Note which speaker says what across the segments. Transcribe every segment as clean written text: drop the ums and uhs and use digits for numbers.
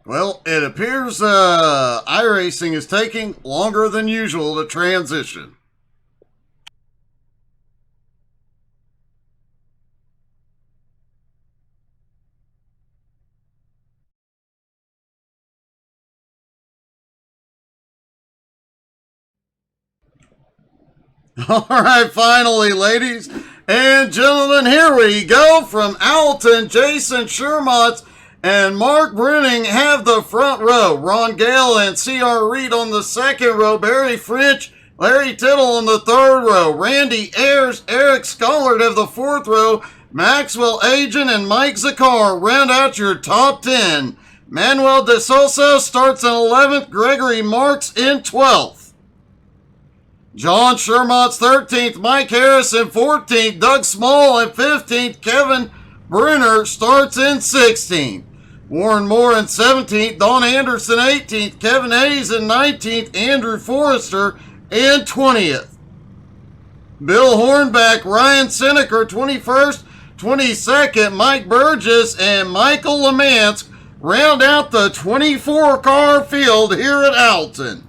Speaker 1: Well, it appears iRacing is taking longer than usual to transition. All right, finally, ladies and gentlemen, here we go from Oulton. Jason Shermott and Mark Bruning have the front row. Ron Gale and C.R. Reed on the second row. Barry French, Larry Tittle on the third row. Randy Ayers, Eric Scollard have the fourth row. Maxwell Agent and Mike Zakar round out your top 10. Manuel de Sosa starts in 11th. Gregory Marks in 12th. John Shermott's 13th, Mike Harrison 14th, Doug Small in 15th, Kevin Bruner starts in 16th. Warren Moore in 17th, Don Anderson 18th, Kevin Hayes in 19th, Andrew Forrester in 20th. Bill Hornback, Ryan Seneker 21st, 22nd, Mike Burgess and Michael Lemansk round out the 24-car field here at Oulton.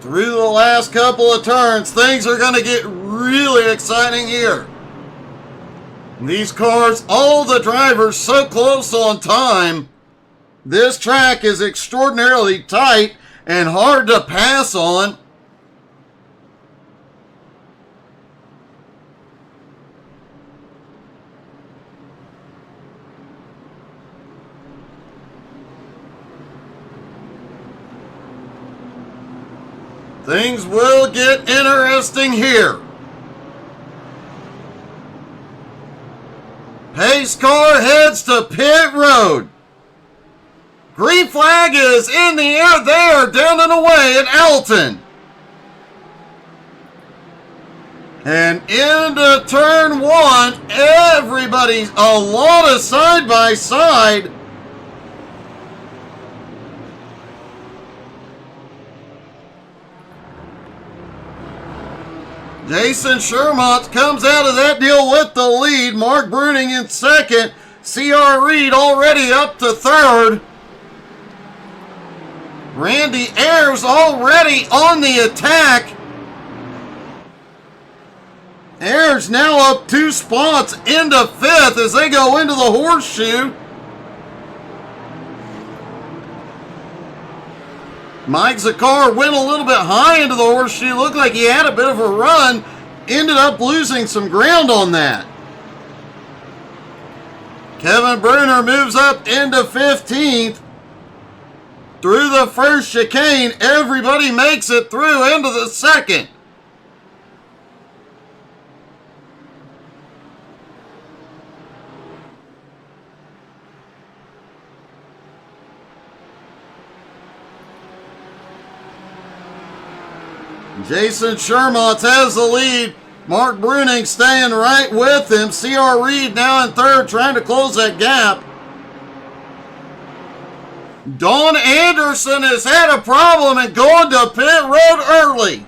Speaker 1: Through the last couple of turns, things are going to get really exciting here. These cars, all the drivers so close on time. This track is extraordinarily tight and hard to pass on. Things will get interesting here. Pace car heads to pit road. Green flag is in the air. They are down and away at Oulton. And into turn one, everybody's a lot of side by side. Jason Shermott comes out of that deal with the lead. Mark Bruning in second. C.R. Reed already up to third. Randy Ayers already on the attack. Ayers now up 2 spots into fifth as they go into the horseshoe. Mike Zakar went a little bit high into the horseshoe. Looked like he had a bit of a run. Ended up losing some ground on that. Kevin Bruner moves up into 15th. Through the first chicane, everybody makes it through into the second. Jason Shermott has the lead. Mark Bruning staying right with him. C.R. Reed now in third, trying to close that gap. Don Anderson has had a problem and going to pit road early.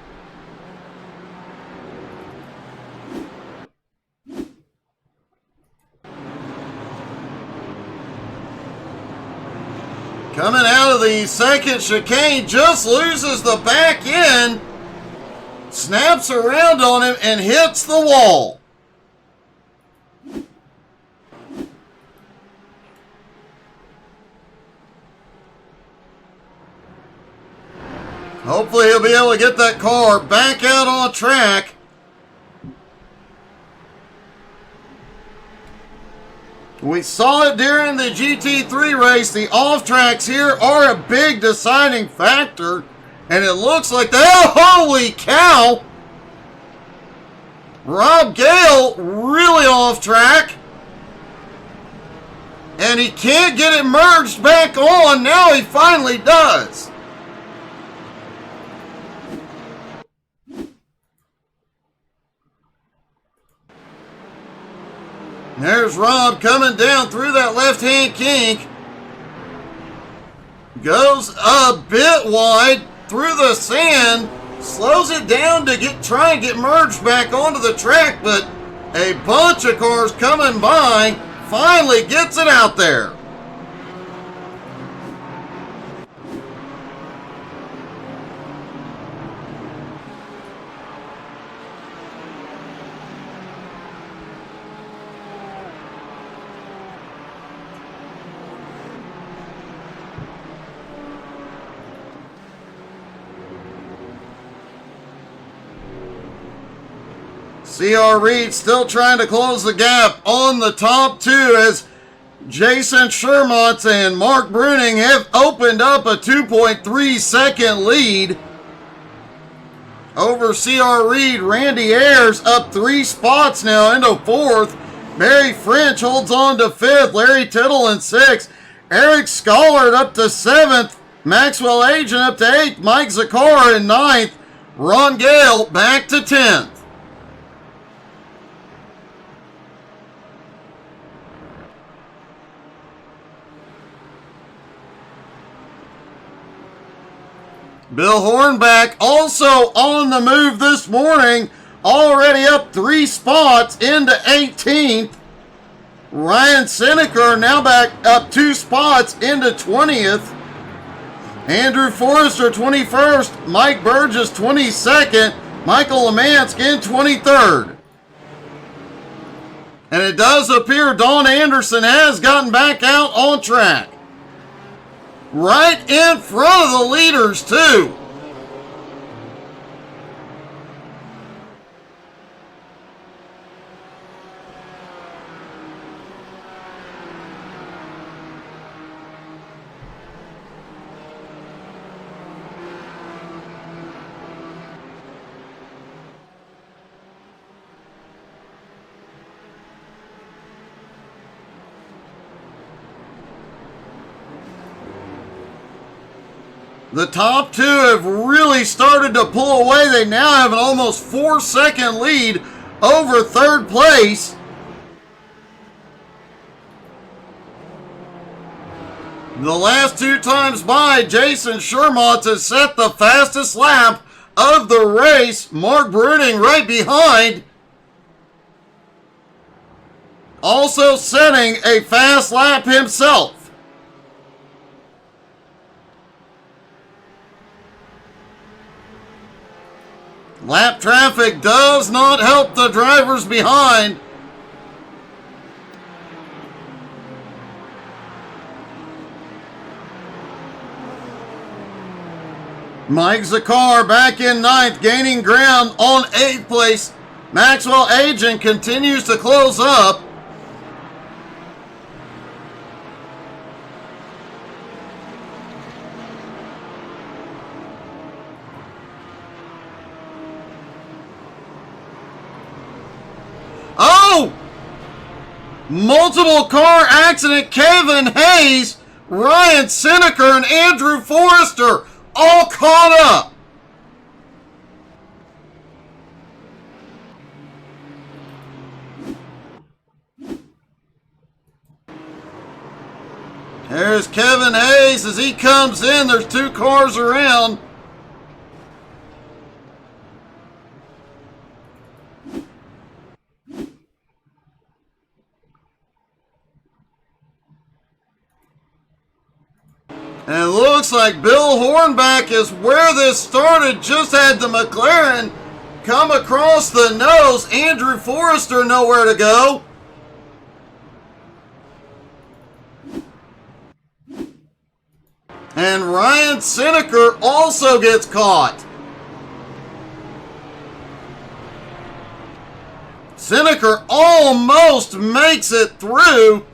Speaker 1: Coming out of the second chicane, just loses the back end. Snaps around on him and hits the wall. Hopefully he'll be able to get that car back out on track. We saw it during the GT3 race. The off tracks here are a big deciding factor. And it looks like that. Oh, holy cow! Rob Gale really off track. And he can't get it merged back on. Now he finally does. There's Rob coming down through that left-hand kink. Goes a bit wide through the sand. Slows it down to try and get merged back onto the track, but a bunch of cars coming by finally gets it out there. C.R. Reed still trying to close the gap on the top two as Jason Shermont and Mark Bruning have opened up a 2.3 second lead over C.R. Reed. Randy Ayers up 3 spots now into 4th. Barry French holds on to 5th. Larry Tittle in 6th. Eric Schollard up to 7th. Maxwell Agent up to 8th. Mike Zakar in 9th. Ron Gale back to 10th. Bill Hornback also on the move this morning, already up 3 spots into 18th. Ryan Seneker now back up 2 spots into 20th. Andrew Forrester 21st, Mike Burgess 22nd, Michael Lemansk in 23rd. And it does appear Don Anderson has gotten back out on track. Right in front of the leaders, too. The top 2 have really started to pull away. They now have an almost 4-second lead over 3rd place. The last 2 times by, Jason Shermont has set the fastest lap of the race. Mark Bruning right behind, also setting a fast lap himself. Lap traffic does not help the drivers behind. Mike Zakar back in 9th, gaining ground on 8th place. Maxwell Agent continues to close up. Oh! Multiple car accident. Kevin Hayes, Ryan Seneker, and Andrew Forrester all caught up. There's Kevin Hayes as he comes in. There's 2 cars around. And it looks like Bill Hornback is where this started. Just had the McLaren come across the nose. Andrew Forrester nowhere to go. And Ryan Seneker also gets caught. Seneker almost makes it through.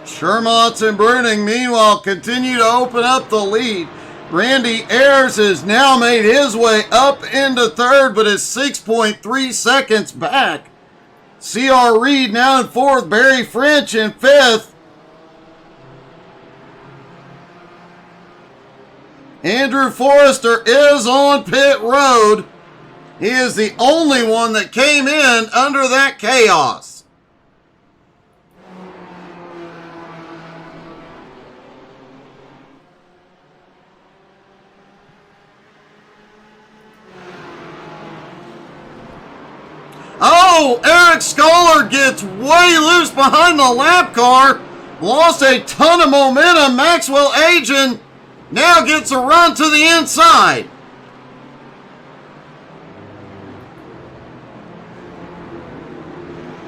Speaker 1: Shermont and Bruning, meanwhile, continue to open up the lead. Randy Ayers has now made his way up into third, but is 6.3 seconds back. C.R. Reed now in fourth, Barry French in fifth. Andrew Forrester is on pit road. He is the only one that came in under that chaos. Oh, Eric Scholar gets way loose behind the lap car. Lost a ton of momentum. Maxwell Agin now gets a run to the inside.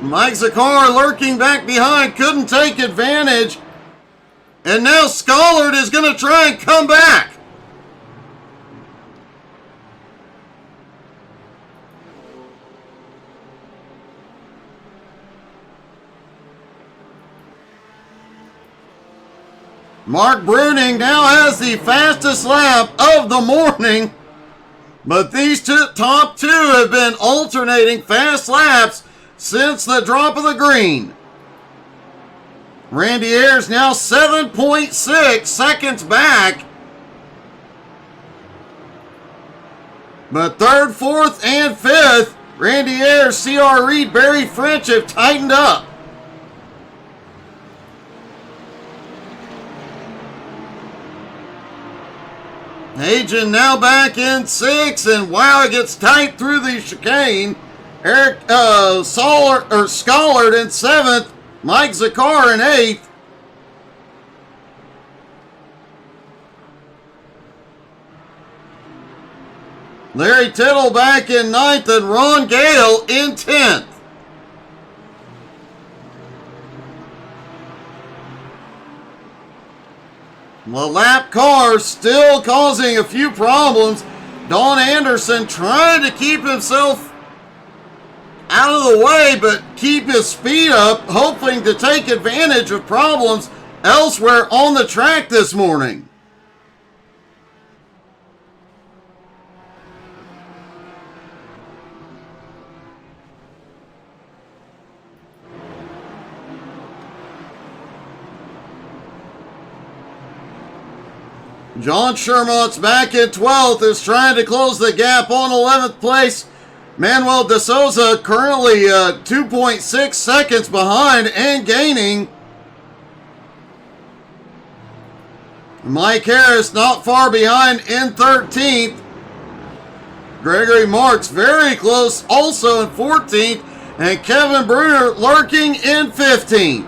Speaker 1: Mike Zakar lurking back behind, couldn't take advantage. And now Scholar is going to try and come back. Mark Bruning now has the fastest lap of the morning, but these top two have been alternating fast laps since the drop of the green. Randy Ayers now 7.6 seconds back, but third, fourth, and fifth, Randy Ayers, C.R. Reed, Barry French have tightened up. Agin now back in sixth, and wow, it gets tight through the chicane. Eric Schollard in seventh, Mike Zakar in eighth. Larry Tittle back in ninth, and Ron Gale in 10th. The lap car still causing a few problems. Don Anderson trying to keep himself out of the way, but keep his speed up, hoping to take advantage of problems elsewhere on the track this morning. John Shermont's back in 12th, is trying to close the gap on 11th place. Manuel de Souza currently 2.6 seconds behind and gaining. Mike Harris not far behind in 13th. Gregory Marks very close also in 14th. And Kevin Bruner lurking in 15th.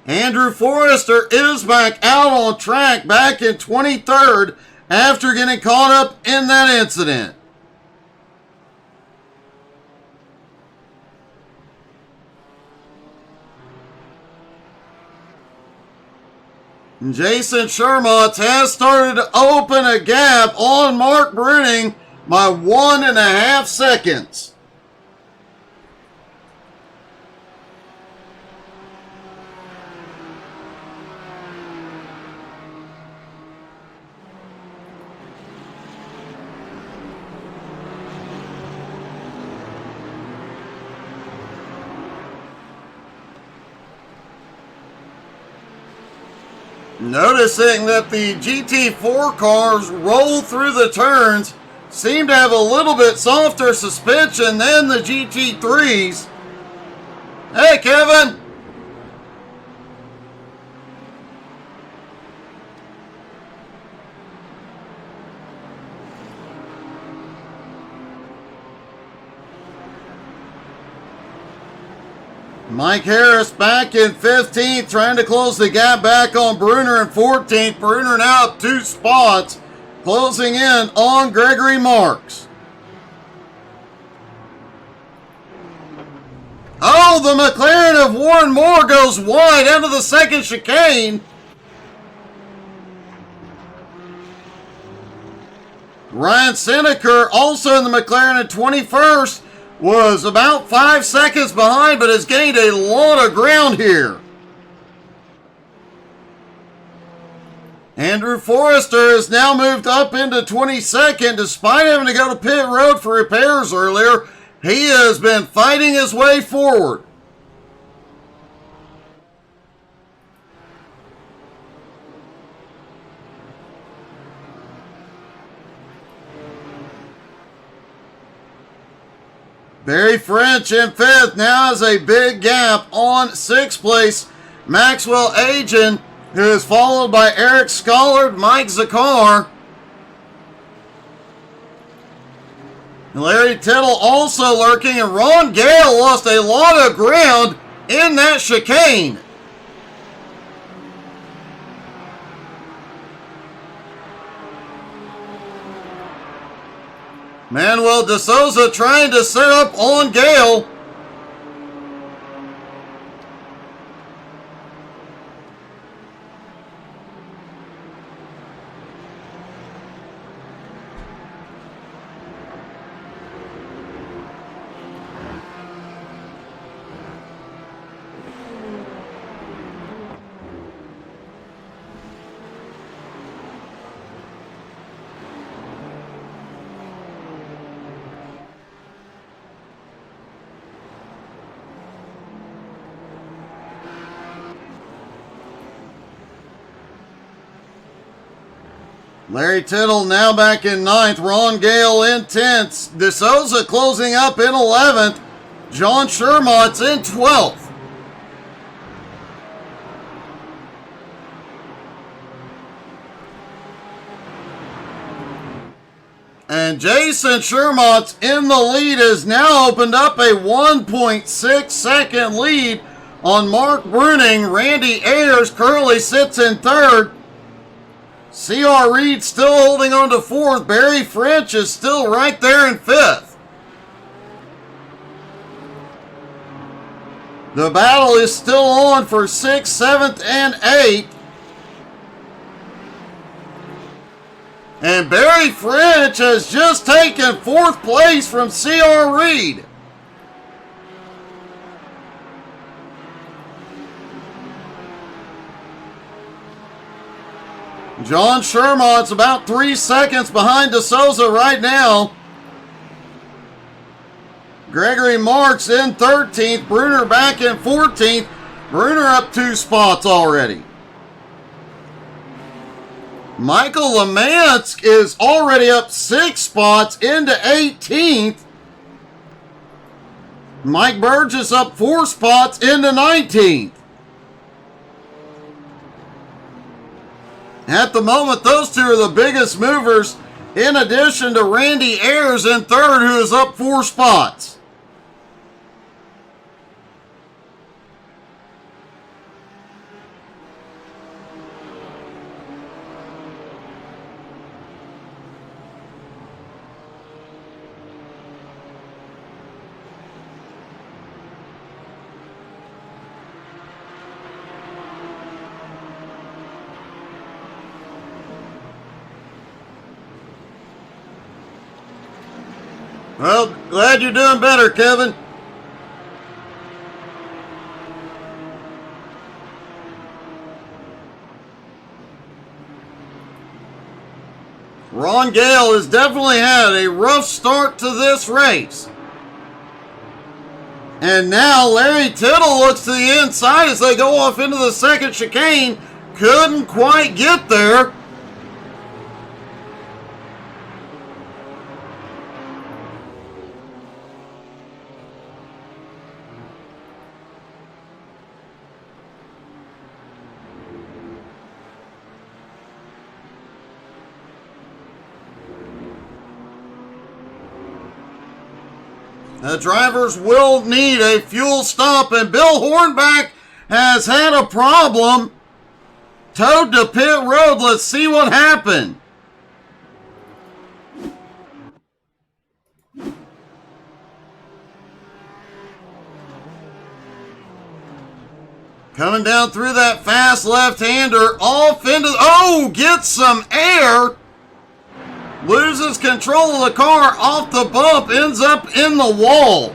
Speaker 1: Andrew Forrester is back out on track, back in 23rd after getting caught up in that incident. Jason Shermont has started to open a gap on Mark Bruning by 1.5 seconds. Noticing that the GT4 cars roll through the turns, seem to have a little bit softer suspension than the GT3s. Hey, Kevin! Mike Harris back in 15th, trying to close the gap back on Bruner in 14th. Bruner now up 2 spots, closing in on Gregory Marks. Oh, the McLaren of Warren Moore goes wide out of the second chicane. Ryan Seneker, also in the McLaren at 21st, was about 5 seconds behind, but has gained a lot of ground here. Andrew Forrester has now moved up into 22nd despite having to go to pit road for repairs earlier. He has been fighting his way forward. Barry French in 5th now has a big gap on 6th place. Maxwell Agin, who is followed by Eric Schollard, Mike Zakar. Larry Tittle also lurking, and Ron Gale lost a lot of ground in that chicane. Manuel De Souza trying to set up on Gale. Larry Tittle now back in 9th. Ron Gale in 10th. De Souza closing up in 11th. John Shermott's in 12th. And Jason Shermott's in the lead has now opened up a 1.6 second lead on Mark Bruning. Randy Ayers currently sits in 3rd. C.R. Reed still holding on to 4th. Barry French is still right there in 5th. The battle is still on for 6th, 7th, and 8th. And Barry French has just taken 4th place from C.R. Reed. John Shermott's about 3 seconds behind De Souza right now. Gregory Marks in 13th. Bruner back in 14th. Bruner up 2 spots already. Michael Lemansk is already up 6 spots into 18th. Mike Burgess up 4 spots into 19th. At the moment, those two are the biggest movers, in addition to Randy Ayers in 3rd, who is up 4 spots. Well, glad you're doing better, Kevin. Ron Gale has definitely had a rough start to this race. And now Larry Tittle looks to the inside as they go off into the second chicane. Couldn't quite get there. The drivers will need a fuel stop, and Bill Hornback has had a problem. Towed to pit road. Let's see what happened. Coming down through that fast left-hander, off into, gets some air. Loses control of the car, off the bump, ends up in the wall.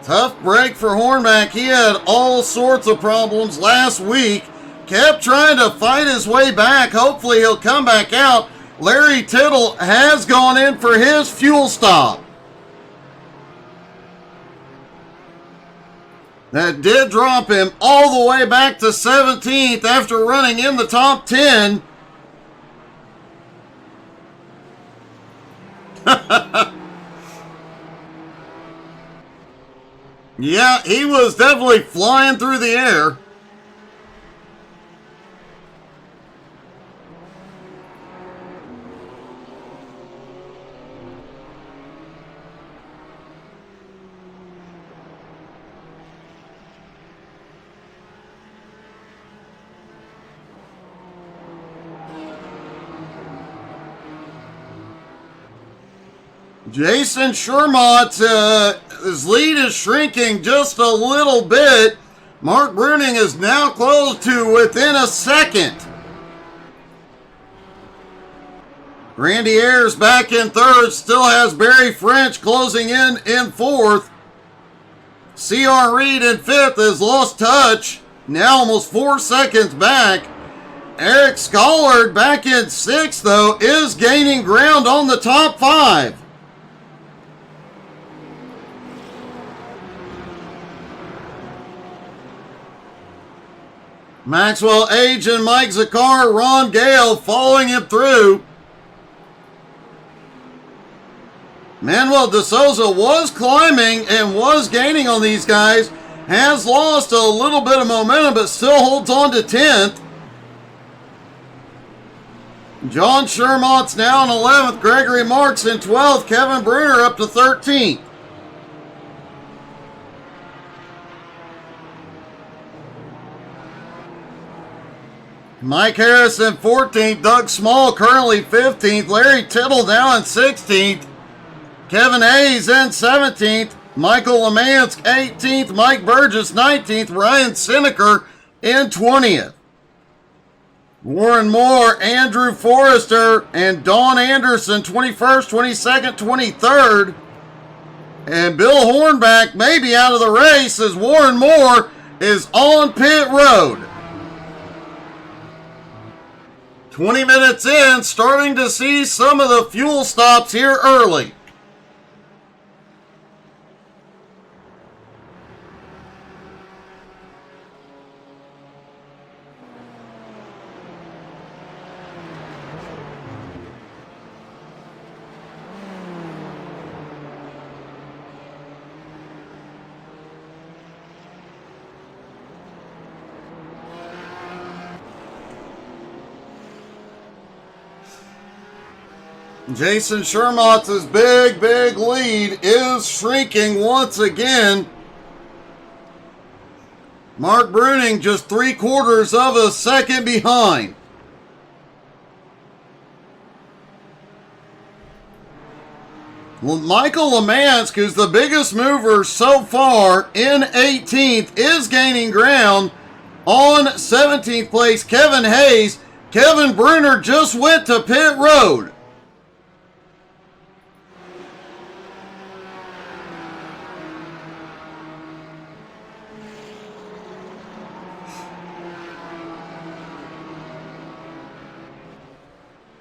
Speaker 1: Tough break for Hornback. He had all sorts of problems last week. Kept trying to fight his way back. Hopefully he'll come back out. Larry Tittle has gone in for his fuel stop. That did drop him all the way back to 17th after running in the top 10. Yeah, he was definitely flying through the air. Jason Shermott, his lead is shrinking just a little bit. Mark Bruning is now close to within a second. Randy Ayers back in third, still has Barry French closing in fourth. C.R. Reed in fifth has lost touch, now almost 4 seconds back. Eric Scollard back in sixth, though, is gaining ground on the top 5. Maxwell Age and Mike Zakar, Ron Gale following him through. Manuel De Souza was climbing and was gaining on these guys. Has lost a little bit of momentum, but still holds on to 10th. John Shermott's now in 11th. Gregory Marks in 12th. Kevin Bruner up to 13th. Mike Harris in 14th. Doug Small currently 15th. Larry Tittle now in 16th. Kevin Hayes in 17th. Michael Lemansk 18th. Mike Burgess 19th. Ryan Sineker in 20th. Warren Moore, Andrew Forrester, and Don Anderson 21st, 22nd, 23rd. And Bill Hornback may be out of the race as Warren Moore is on pit road. 20 minutes in, starting to see some of the fuel stops here early. Jason Shermott's big lead is shrinking once again. Mark Bruning just 3/4 of a second behind. Michael Lemansk, who's the biggest mover so far in 18th, is gaining ground on 17th place. Kevin Hayes. Kevin Bruner just went to pit road.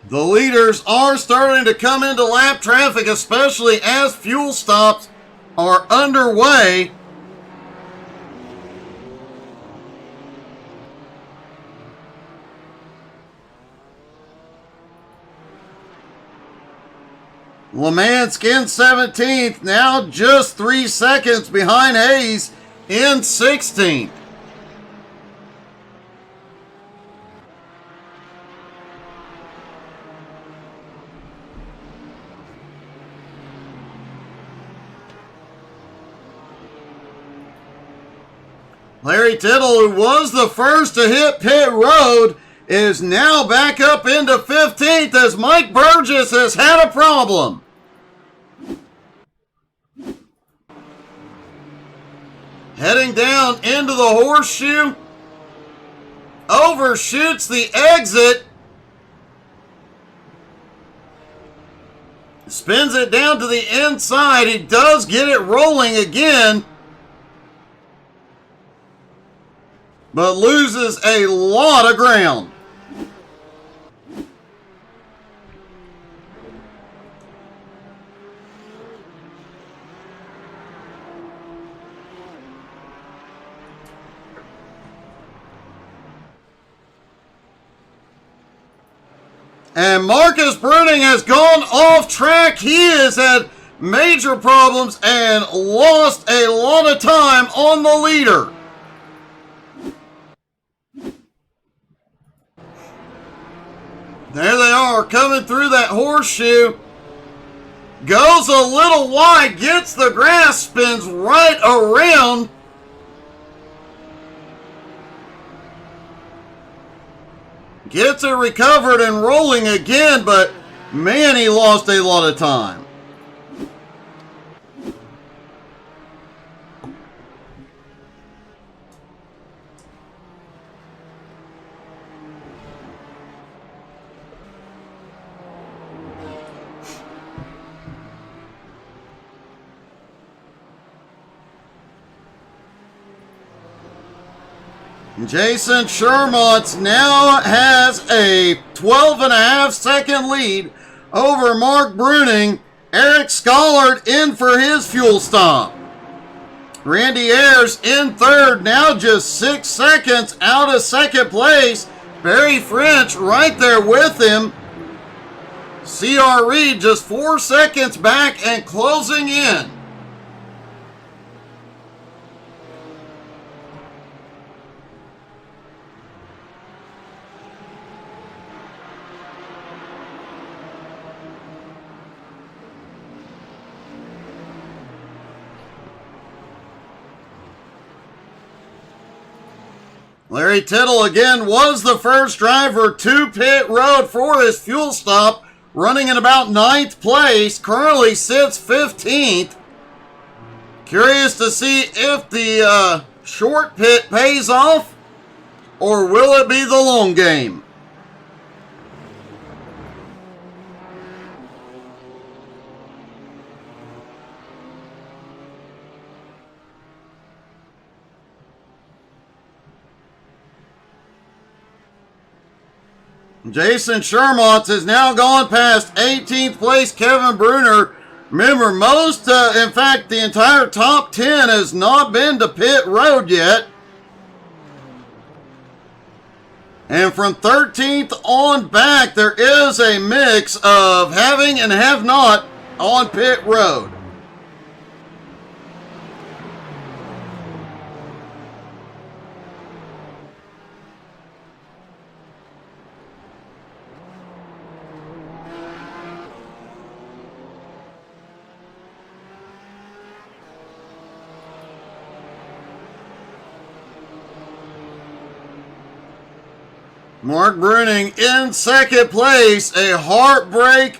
Speaker 1: The leaders are starting to come into lap traffic, especially as fuel stops are underway. Lemansk in 17th, now just 3 seconds behind Hayes in 16th. Larry Tittle, who was the first to hit pit road, is now back up into 15th as Mike Burgess has had a problem. Heading down into the horseshoe, overshoots the exit, spins it down to the inside. He does get it rolling again. but loses a lot of ground. And Marcus Bruning has gone off track. He has had major problems and lost a lot of time on the leader. There they are, coming through that horseshoe. Goes a little wide, gets the grass, spins right around. Gets it recovered and rolling again, but man, he lost a lot of time. Jason Shermont now has a 12.5-second lead over Mark Bruning. Eric Schollard in for his fuel stop. Randy Ayers in third, now just 6 seconds out of second place. Barry French right there with him. C.R. Reed just 4 seconds back and closing in. Larry Tittle again was the first driver to pit road for his fuel stop, running in about 9th place, currently sits 15th. Curious to see if the short pit pays off, or will it be the long game? Jason Shermont has now gone past 18th place Kevin Bruner. Remember, in fact, the entire top 10 has not been to pit road yet. And from 13th on back, there is a mix of having and have not on pit road. Mark Bruning in second place, a heartbreak.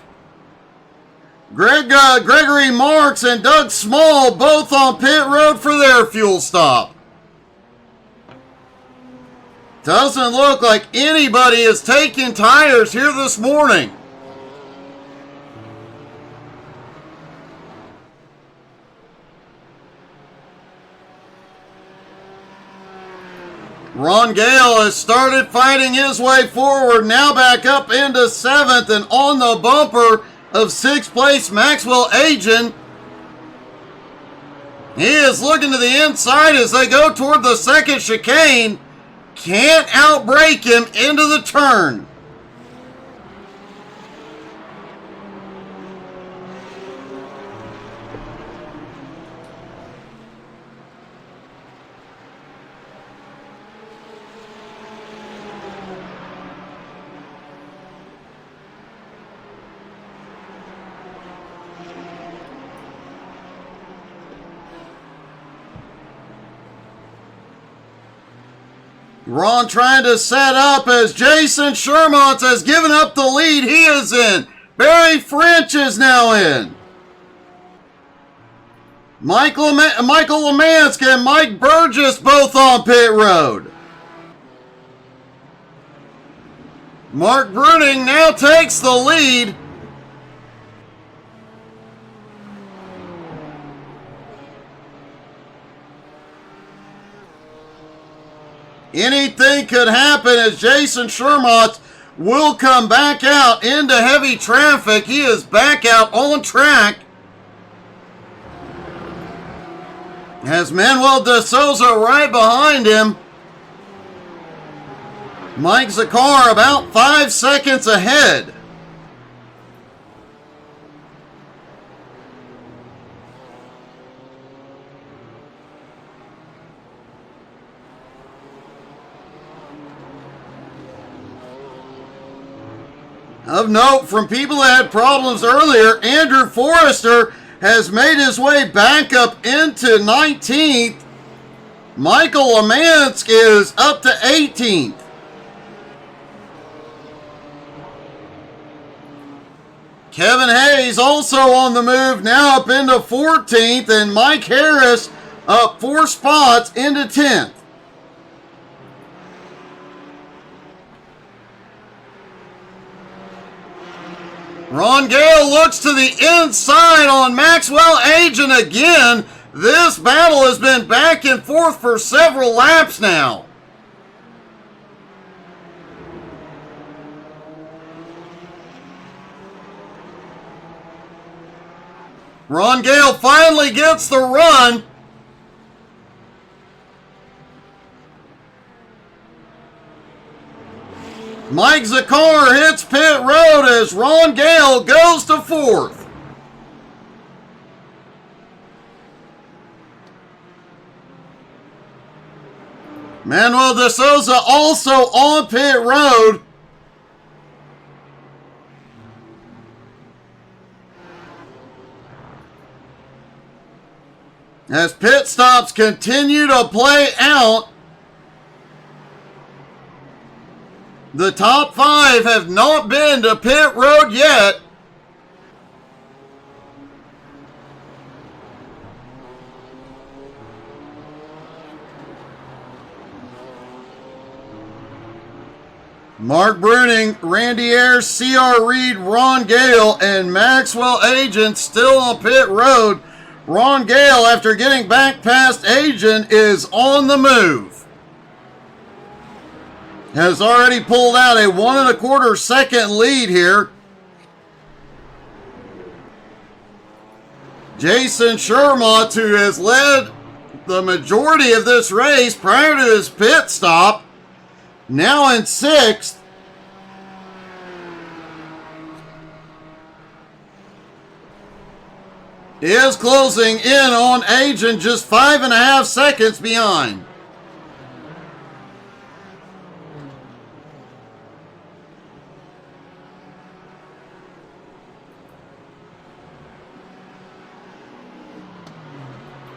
Speaker 1: Gregory Marks and Doug Small both on pit road for their fuel stop. Doesn't look like anybody is taking tires here this morning. Ron Gale has started fighting his way forward, now back up into 7th and on the bumper of 6th place Maxwell Agin. He is looking to the inside as they go toward the second chicane. Can't outbrake him into the turn. Ron trying to set up as Jason Shermont has given up the lead. He is in. Barry French is now in. Michael Lemansk and Mike Burgess both on pit road. Mark Bruning now takes the lead. Anything could happen as Jason Shermott will come back out into heavy traffic. He is back out on track. Has Manuel de Souza right behind him. Mike Zakar about 5 seconds ahead. Of note, from people that had problems earlier, Andrew Forrester has made his way back up into 19th. Michael Lemansk is up to 18th. Kevin Hayes also on the move, now up into 14th, and Mike Harris up 4 spots into 10th. Ron Gale looks to the inside on Maxwell Agent again. This battle has been back and forth for several laps now. Ron Gale finally gets the run. Mike Zakar hits pit road as Ron Gale goes to 4th. Manuel de Souza also on pit road. As pit stops continue to play out, the top 5 have not been to pit road yet. Mark Bruning, Randy Ayers, C.R. Reed, Ron Gale, and Maxwell Agent still on pit road. Ron Gale, after getting back past Agent, is on the move. Has already pulled out a 1 1/4 second lead here. Jason Shermott, who has led the majority of this race prior to his pit stop, now in 6th. Is closing in on Agent, just 5.5 seconds behind.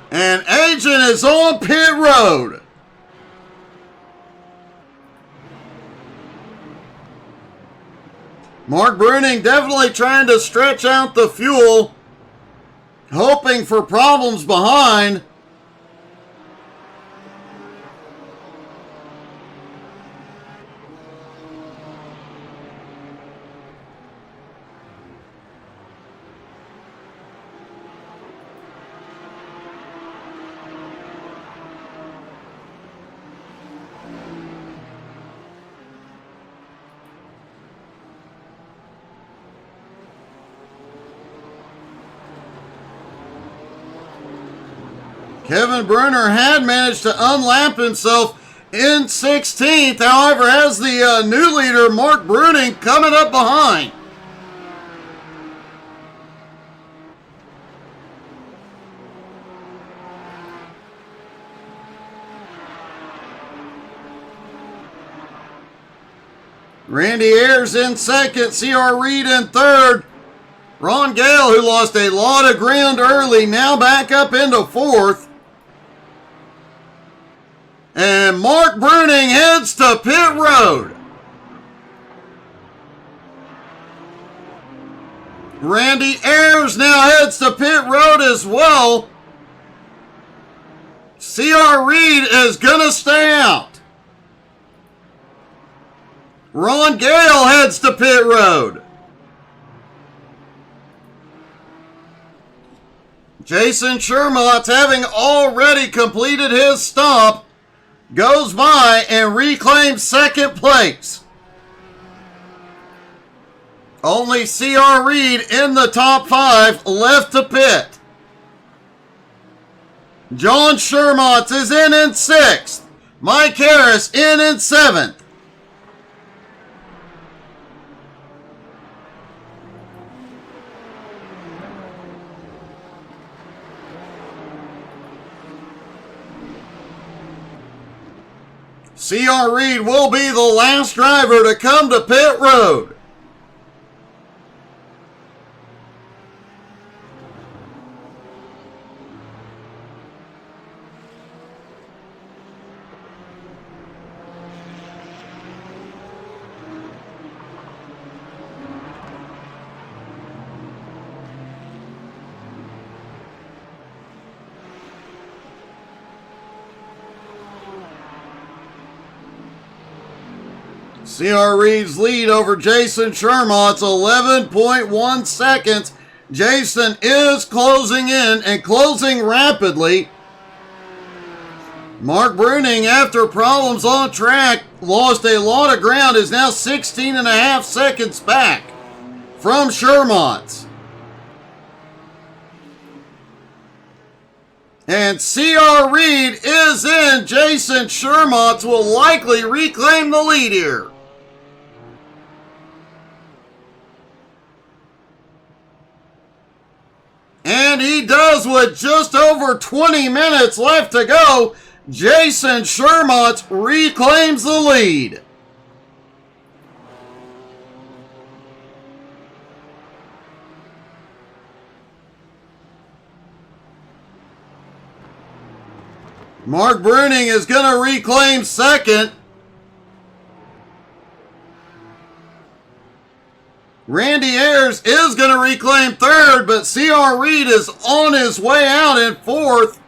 Speaker 1: And Agent is on pit road. Mark Bruning definitely trying to stretch out the fuel, hoping for problems behind. Kevin Brunner had managed to unlap himself in 16th. However, has the new leader, Mark Bruning, coming up behind. Randy Ayers in 2nd, C.R. Reed in 3rd. Ron Gale, who lost a lot of ground early, now back up into 4th. And Mark Bruning heads to pit road. Randy Ayers now heads to pit road as well. C.R. Reed is going to stay out. Ron Gale heads to pit road. Jason Shermott, having already completed his stop, goes by and reclaims second place. Only C.R. Reed in the top 5 left to pit. John Shermott is in 6th. Mike Harris in 7th. C.R. Reed will be the last driver to come to pit road. C.R. Reed's lead over Jason Shermott's 11.1 seconds. Jason is closing in and closing rapidly. Mark Bruning, after problems on track, lost a lot of ground, is now 16.5 seconds back from Shermott's. And C.R. Reed is in. Jason Shermott's will likely reclaim the lead here. And he does with just over 20 minutes left to go. Jason Shermott reclaims the lead. Mark Bruning is going to reclaim second. Randy Ayers is going to reclaim third, but C.R. Reed is on his way out in fourth.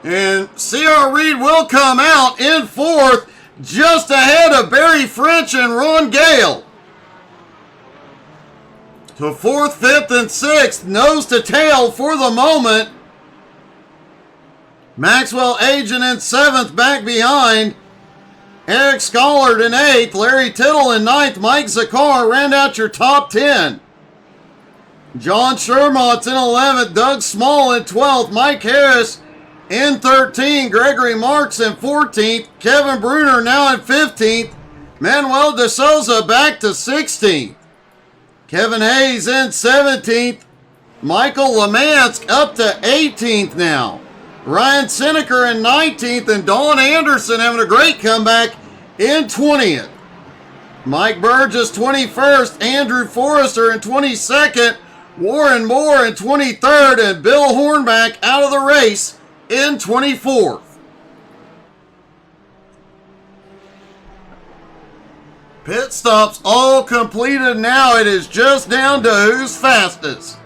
Speaker 1: And C.R. Reed will come out in fourth, just ahead of Barry French and Ron Gale. So fourth, fifth, and sixth, nose to tail for the moment. Maxwell Agent in seventh, back behind. Eric Schollard in 8th, Larry Tittle in 9th, Mike Zakar round out your top 10. John Shermott's in 11th, Doug Small in 12th, Mike Harris in 13th, Gregory Marks in 14th, Kevin Bruner now in 15th, Manuel De Souza back to 16th. Kevin Hayes in 17th, Michael Lemansk up to 18th now. Ryan Seneker in 19th, and Don Anderson having a great comeback in 20th. Mike Burgess 21st, Andrew Forrester in 22nd, Warren Moore in 23rd, and Bill Hornback out of the race in 24th. Pit stops all completed now. It is just down to who's fastest.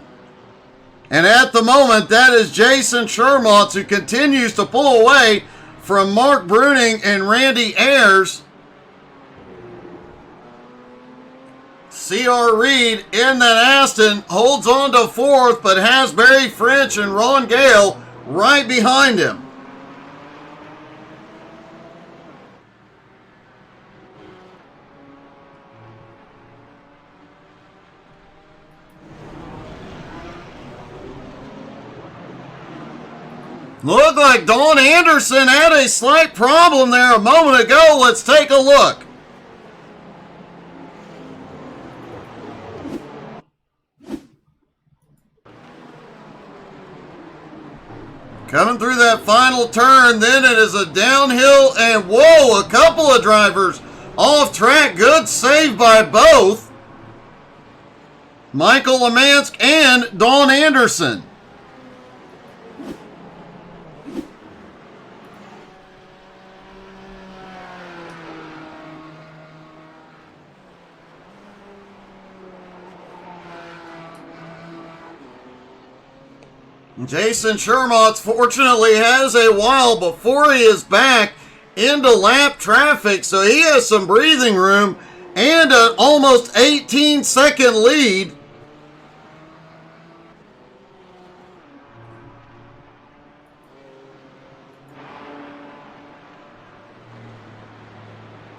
Speaker 1: And at the moment, that is Jason Shermott, who continues to pull away from Mark Bruning and Randy Ayers. C.R. Reed in that Aston holds on to fourth, but has Barry French and Ron Gale right behind him. Looked like Don Anderson had a slight problem there a moment ago. Let's take a look. Coming through that final turn, then it is a downhill, and whoa, a couple of drivers off track. Good save by both Michael Lemansk and Don Anderson. Jason Shermott fortunately has a while before he is back into lap traffic, so he has some breathing room and an almost 18-second lead.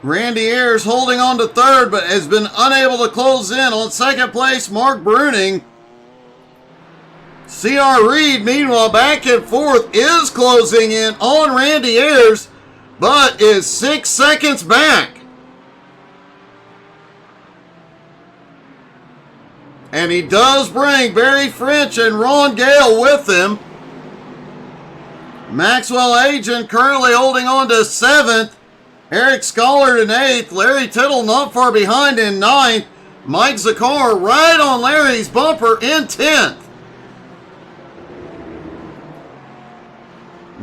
Speaker 1: Randy Ayers holding on to third, but has been unable to close in. On second place, Mark Bruning. C.R. Reed, meanwhile, back in fourth, is closing in on Randy Ayers, but is 6 seconds back. And he does bring Barry French and Ron Gale with him. Maxwell Agent currently holding on to seventh. Eric Schollard in eighth. Larry Tittle not far behind in ninth. Mike Zakar right on Larry's bumper in 10th.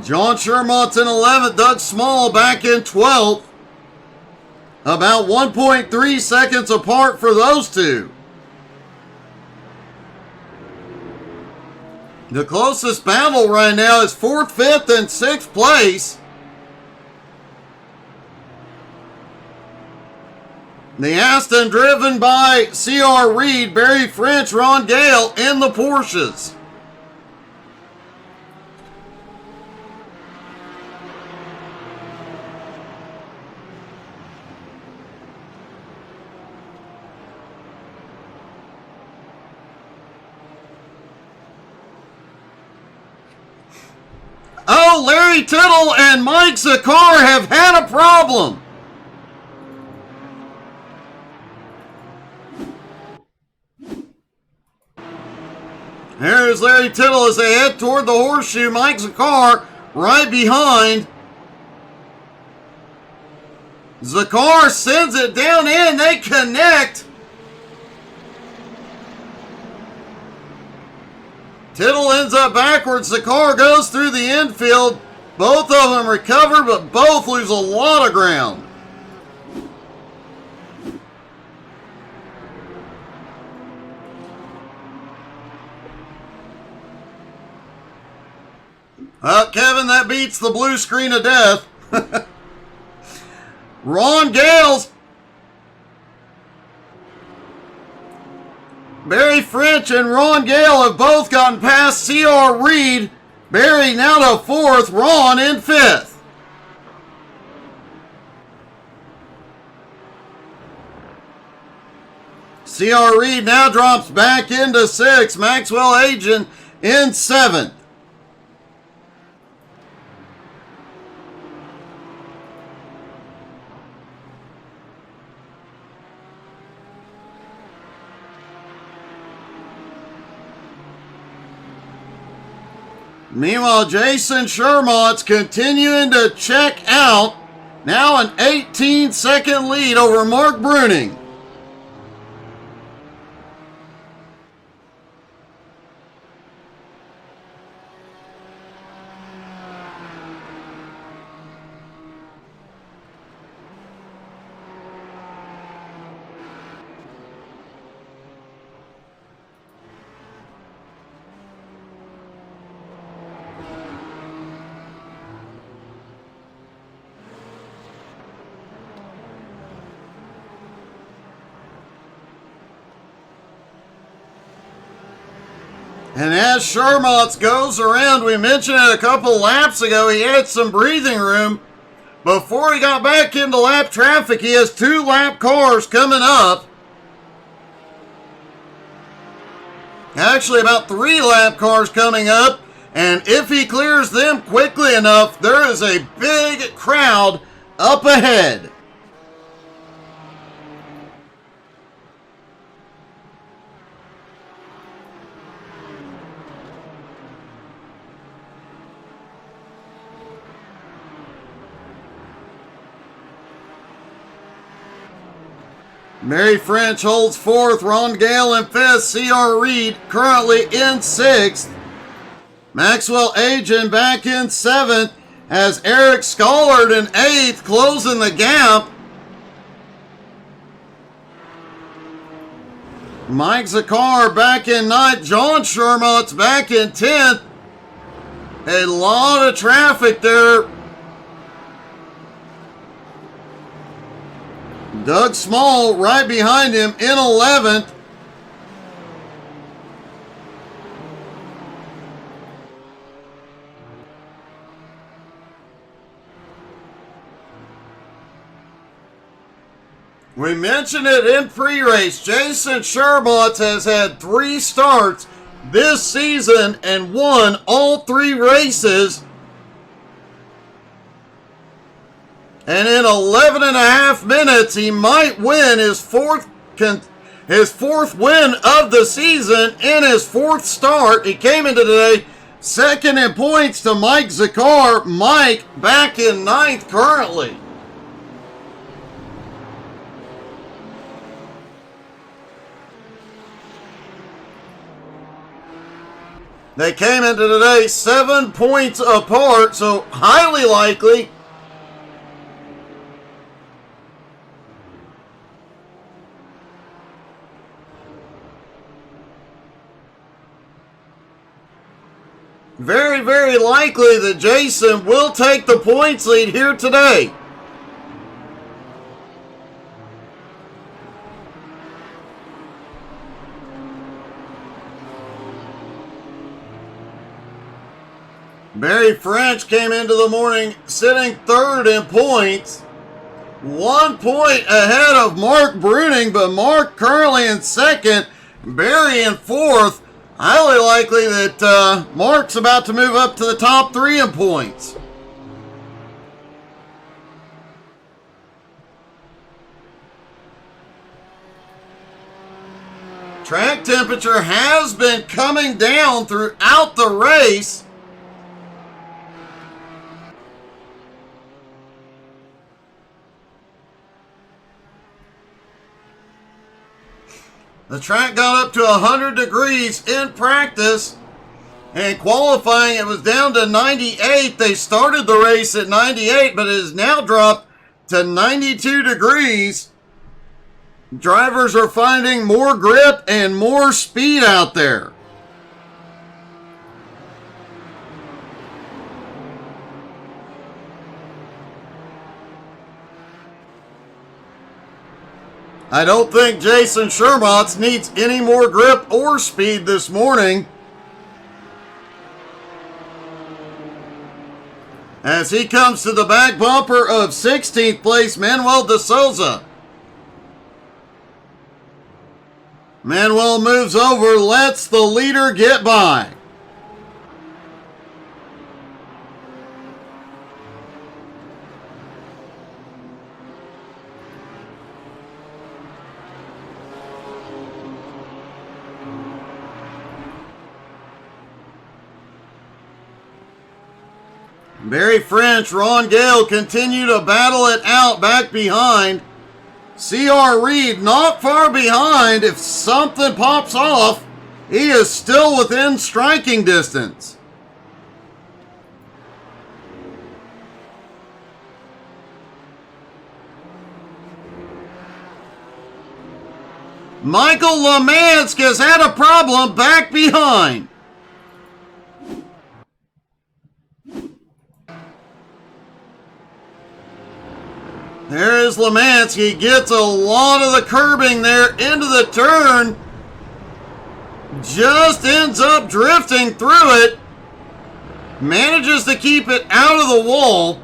Speaker 1: John Shermont's in 11th. Doug Small back in 12th. About 1.3 seconds apart for those two. The closest battle right now is 4th, 5th, and 6th place. The Aston driven by C.R. Reed, Barry French, Ron Gale in the Porsches. Oh, Larry Tittle and Mike Zakar have had a problem. Here's Larry Tittle as they head toward the horseshoe. Mike Zakar right behind. Zakar sends it down in. They connect. Tittle ends up backwards. Zakar goes through the infield. Both of them recover, but both lose a lot of ground. Well, Kevin, that beats the blue screen of death. Ron Gale's. Barry French and Ron Gale have both gotten past C.R. Reed. Barry now to 4th, Ron in 5th. C.R. Reed now drops back into 6th. Maxwell Agent in 7th. Meanwhile, Jason Shermont's continuing to check out. Now an 18-second lead over Mark Bruning. And as Shermont's goes around, we mentioned it a couple laps ago, he had some breathing room. Before he got back into lap traffic, he has 2 lap cars coming up. Actually, about 3 lap cars coming up. And if he clears them quickly enough, there is a big crowd up ahead. Barry French holds 4th, Ron Gale in 5th, C.R. Reed currently in 6th. Maxwell Agent back in 7th as Eric Schollard in 8th, closing the gap. Mike Zakar back in 9th, John Shermont's back in 10th. A lot of traffic there. Doug Small right behind him in 11th. We mentioned it in pre-race. Jason Shermott has had 3 starts this season and won all 3 races. And in 11 and a half minutes, he might win his fourth win of the season in his 4th start. He came into today second in points to Mike Zakar. Mike back in 9th currently. They came into today 7 points apart, so highly likely very, very likely that Jason will take the points lead here today. Barry French came into the morning sitting 3rd in points. 1 point ahead of Mark Bruning, but Mark currently in 2nd, Barry in 4th. Highly likely that Mark's about to move up to the top 3 in points. Track temperature has been coming down throughout the race. The track got up to 100 degrees in practice, and qualifying it was down to 98. They started the race at 98, but it has now dropped to 92 degrees. Drivers are finding more grip and more speed out there. I don't think Jason Shermott needs any more grip or speed this morning, as he comes to the back bumper of 16th place Manuel de Souza. Manuel moves over, lets the leader get by. Barry French, Ron Gale continue to battle it out back behind. C.R. Reed not far behind. If something pops off, he is still within striking distance. Michael Lemansk has had a problem back behind. There is Lemansk. He gets a lot of the curbing there into the turn. Just ends up drifting through it. Manages to keep it out of the wall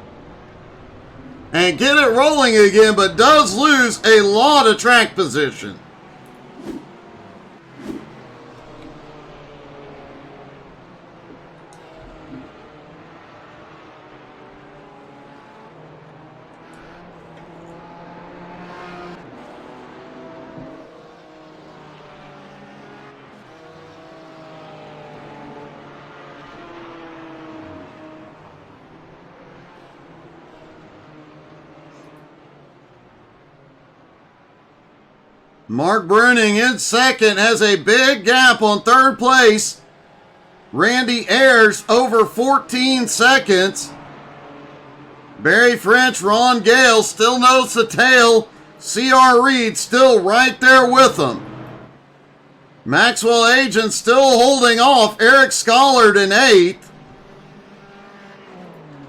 Speaker 1: and get it rolling again, but does lose a lot of track position. Mark Bruning in 2nd, has a big gap on 3rd place. Randy Ayers over 14 seconds. Barry French, Ron Gale still knows the tail. C.R. Reed still right there with them. Maxwell Agent still holding off. Eric Schollard in 8th.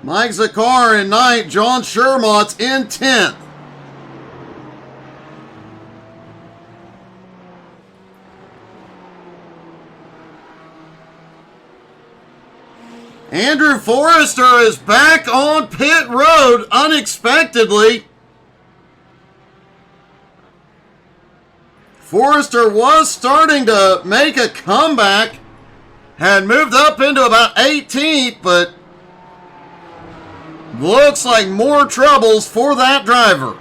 Speaker 1: Mike Zakar in 9th. John Shermott's in 10th. Andrew Forrester is back on pit road unexpectedly. Forrester was starting to make a comeback. Had moved up into about 18th, but looks like more troubles for that driver.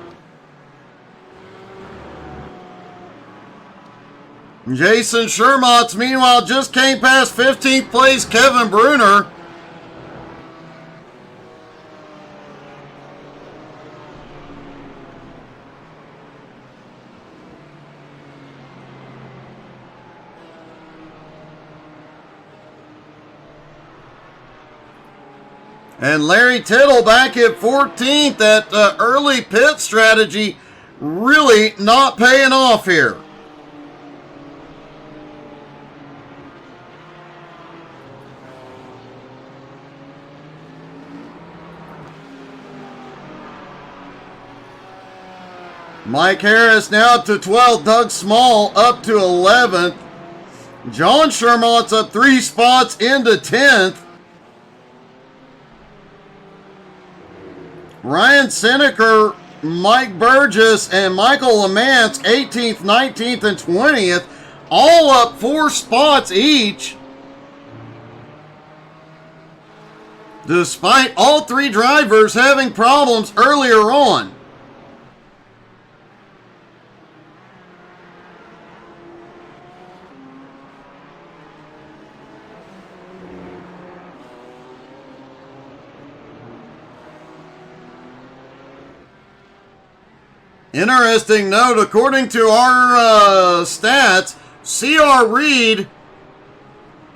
Speaker 1: Jason Shermott's, meanwhile, just came past 15th place Kevin Bruner. And Larry Tittle back at 14th. That early pit strategy really not paying off here. Mike Harris now up to 12th. Doug Small up to 11th. John Shermott's up 3 spots into 10th. Ryan Seneker, Mike Burgess, and Michael Lamance 18th, 19th, and 20th. All up 4 spots each. Despite all 3 drivers having problems earlier on. Interesting note, according to our stats, C.R. Reed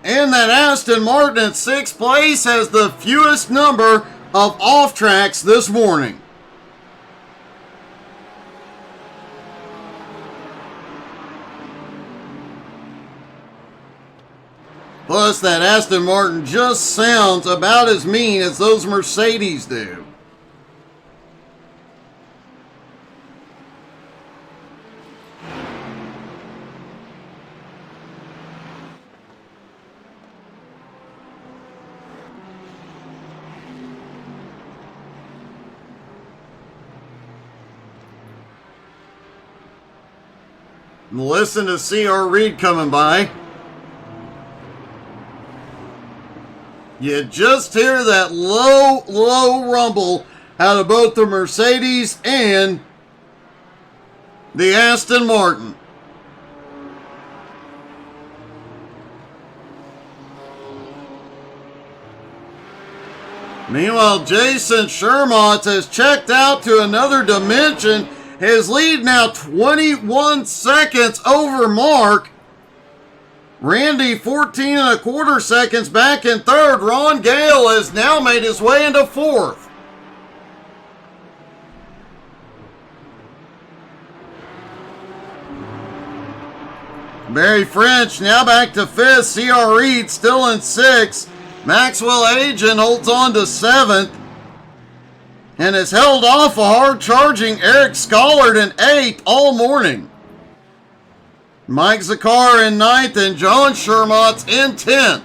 Speaker 1: in that Aston Martin in 6th place has the fewest number of off tracks this morning. Plus, that Aston Martin just sounds about as mean as those Mercedes do. Listen to C.R. Reed coming by. You just hear that low rumble out of both the Mercedes and the Aston Martin. Meanwhile, Jason Shermott has checked out to another dimension. His lead now 21 seconds over Mark. Randy 14.25 seconds back in 3rd. Ron Gale has now made his way into 4th. Barry French now back to 5th. C.R. Reed still in 6th. Maxwell Agent holds on to 7th. And has held off a hard-charging Eric Scollard in 8th all morning. Mike Zakar in 9th and John Shermott's in 10th.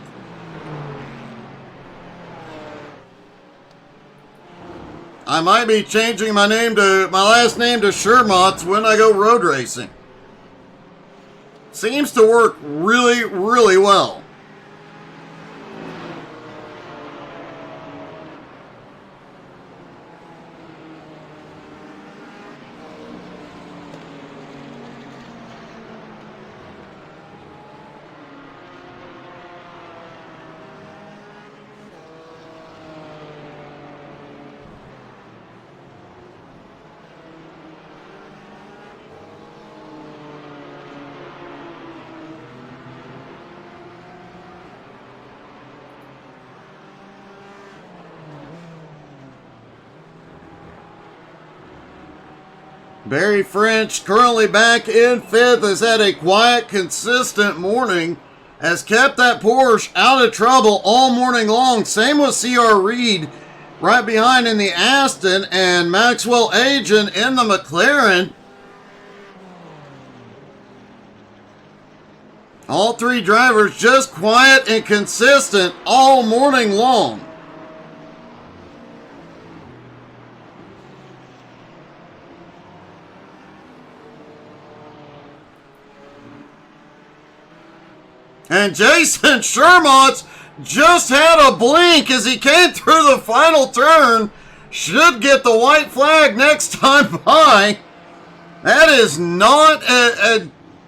Speaker 1: I might be changing my last name to Shermott's when I go road racing. Seems to work really, really well. Barry French, currently back in 5th, has had a quiet, consistent morning. Has kept that Porsche out of trouble all morning long. Same with C.R. Reed, right behind in the Aston, and Maxwell Agent in the McLaren. All 3 drivers just quiet and consistent all morning long. And Jason Shermont's just had a blink as he came through the final turn. Should get the white flag next time by. That is not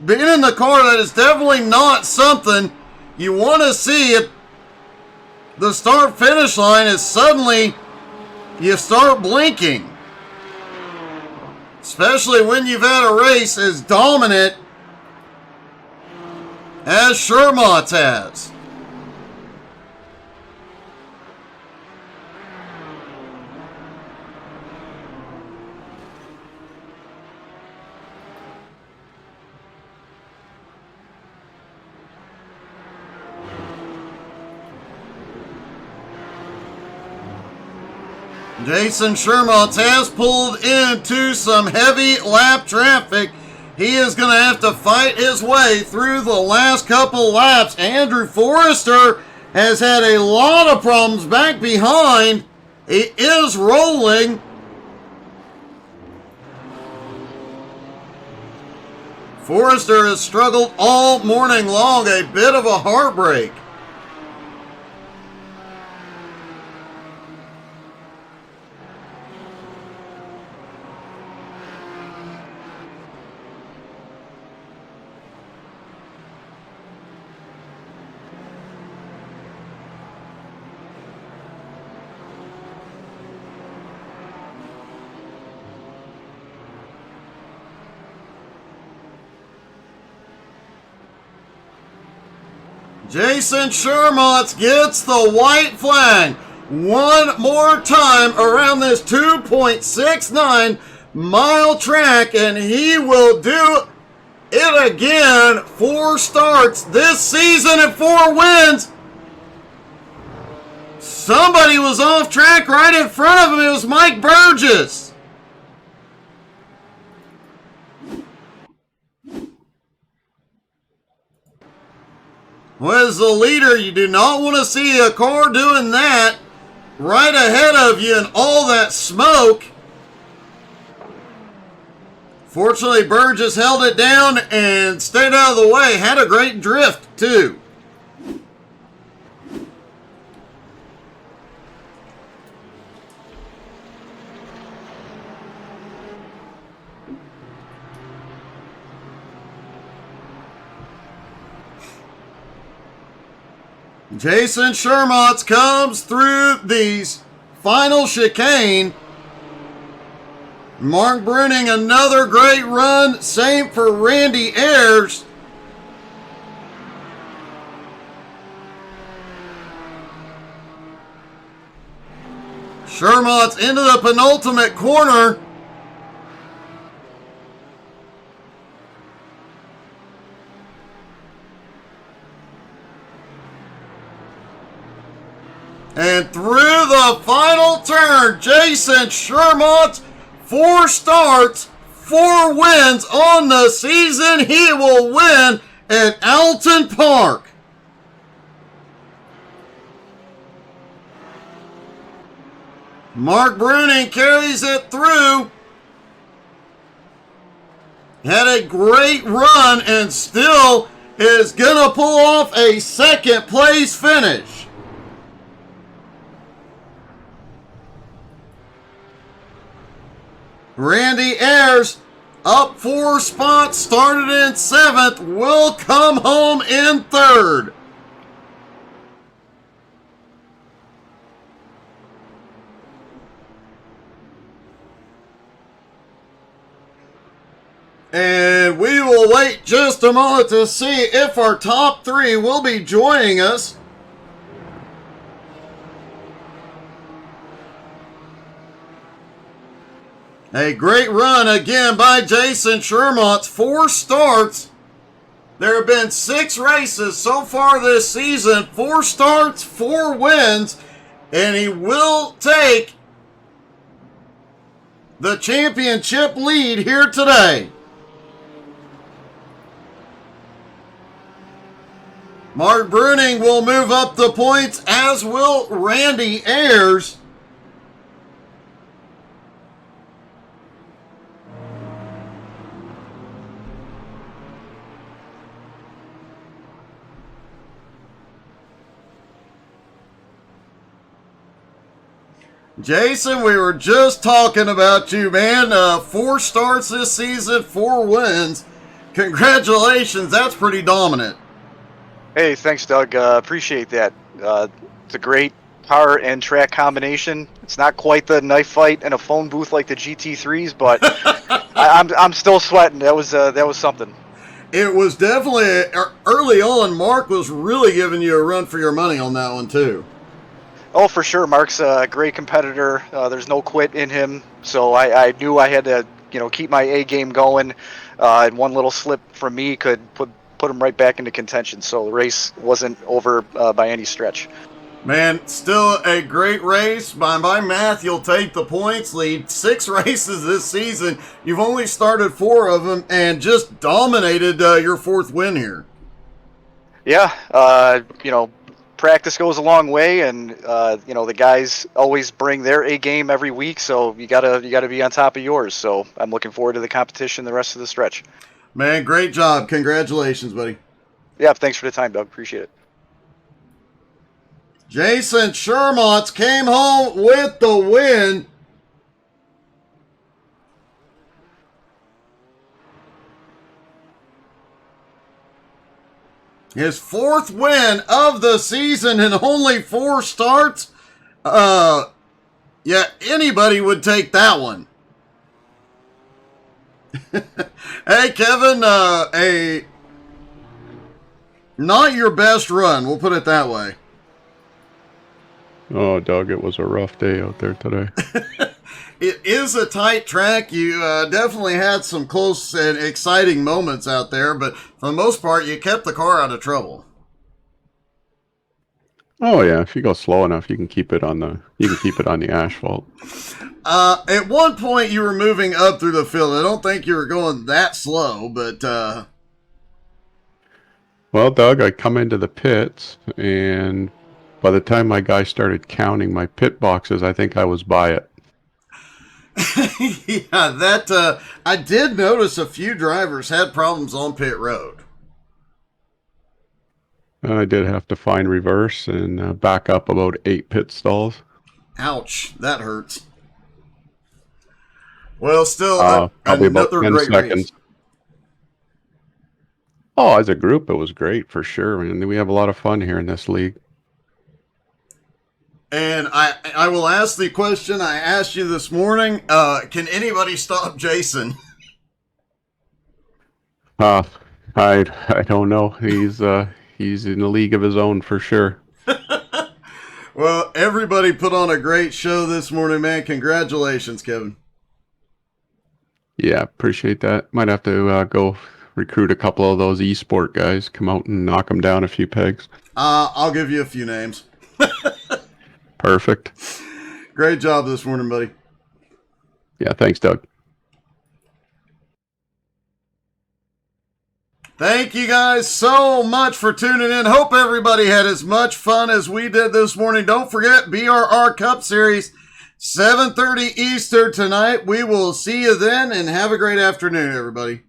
Speaker 1: being in the car. That is definitely not something you want to see at the start finish line. Is suddenly you start blinking, especially when you've had a race as dominant as Shermont has. Jason Shermont has pulled into some heavy lap traffic. He is going to have to fight his way through the last couple laps. Andrew Forrester has had a lot of problems back behind. He is rolling. Forrester has struggled all morning long. A bit of a heartbreak. Jason Shermont gets the white flag one more time around this 2.69 mile track, and he will do it again. 4 starts this season and 4 wins. Somebody was off track right in front of him. It was Mike Burgess. Well, as the leader, you do not want to see a car doing that right ahead of you and all that smoke. Fortunately, Burgess held it down and stayed out of the way. Had a great drift, too. Jason Shermont comes through these final chicane. Mark Bruning, another great run. Same for Randy Ayers. Shermont's into the penultimate corner. And through the final turn, Jason Shermont, 4 starts, 4 wins on the season. He will win at Oulton Park. Mark Bruning carries it through. Had a great run and still is going to pull off a 2nd place finish. Randy Ayers, up 4 spots, started in 7th, will come home in 3rd. And we will wait just a moment to see if our top 3 will be joining us. A great run again by Jason Shermont. 4 starts. There have been 6 races so far this season. 4 starts, 4 wins. And he will take the championship lead here today. Mark Bruning will move up the points, as will Randy Ayers. Jason, we were just talking about you, man. 4 starts this season, 4 wins. Congratulations, that's pretty dominant.
Speaker 2: Hey, thanks, Doug. Appreciate that. It's a great car and track combination. It's not quite the knife fight in a phone booth like the GT3s, but I'm still sweating. That was something.
Speaker 1: It was definitely early on. Mark was really giving you a run for your money on that one too.
Speaker 2: Oh, for sure. Mark's a great competitor. There's no quit in him. So I knew I had to, keep my A game going. And one little slip from me could put him right back into contention. So the race wasn't over by any stretch.
Speaker 1: Man, still a great race. By my math, you'll take the points lead. 6 races this season. You've only started 4 of them and just dominated your 4th win here.
Speaker 2: Yeah, practice goes a long way, and the guys always bring their A game every week, so you gotta be on top of yours. So I'm looking forward to the competition the rest of the stretch.
Speaker 1: Man, great job. Congratulations, buddy.
Speaker 2: Yeah, thanks for the time, Doug. Appreciate it.
Speaker 1: Jason Shermont came home with the win. His 4th win of the season in only 4 starts. Yeah, anybody would take that one. Hey, Kevin, not your best run. We'll put it that way.
Speaker 3: Oh, Doug, it was a rough day out there today.
Speaker 1: It is a tight track. You definitely had some close and exciting moments out there, but for the most part, you kept the car out of trouble.
Speaker 3: Oh yeah, if you go slow enough, you can keep it on the asphalt.
Speaker 1: At one point, you were moving up through the field. I don't think you were going that slow, but
Speaker 3: well, Doug, I come into the pits, and by the time my guy started counting my pit boxes, I think I was by it.
Speaker 1: Yeah, that I did notice a few drivers had problems on pit road.
Speaker 3: I did have to find reverse and back up about 8 pit stalls.
Speaker 1: Ouch, that hurts. Well, still
Speaker 3: probably about 10
Speaker 1: great
Speaker 3: seconds.
Speaker 1: Race.
Speaker 3: Oh, as a group, it was great for sure. And we have a lot of fun here in this league.
Speaker 1: And I will ask the question I asked you this morning. Can anybody stop Jason?
Speaker 3: I don't know. He's in a league of his own for sure.
Speaker 1: Well, everybody put on a great show this morning, man. Congratulations, Kevin.
Speaker 3: Yeah, appreciate that. Might have to go recruit a couple of those esport guys, come out and knock them down a few pegs.
Speaker 1: I'll give you a few names.
Speaker 3: Perfect.
Speaker 1: Great job this morning, buddy.
Speaker 3: Yeah, thanks, Doug.
Speaker 1: Thank you guys so much for tuning in. Hope everybody had as much fun as we did this morning. Don't forget, BRR Cup Series, 7:30 Eastern tonight. We will see you then, and have a great afternoon, everybody.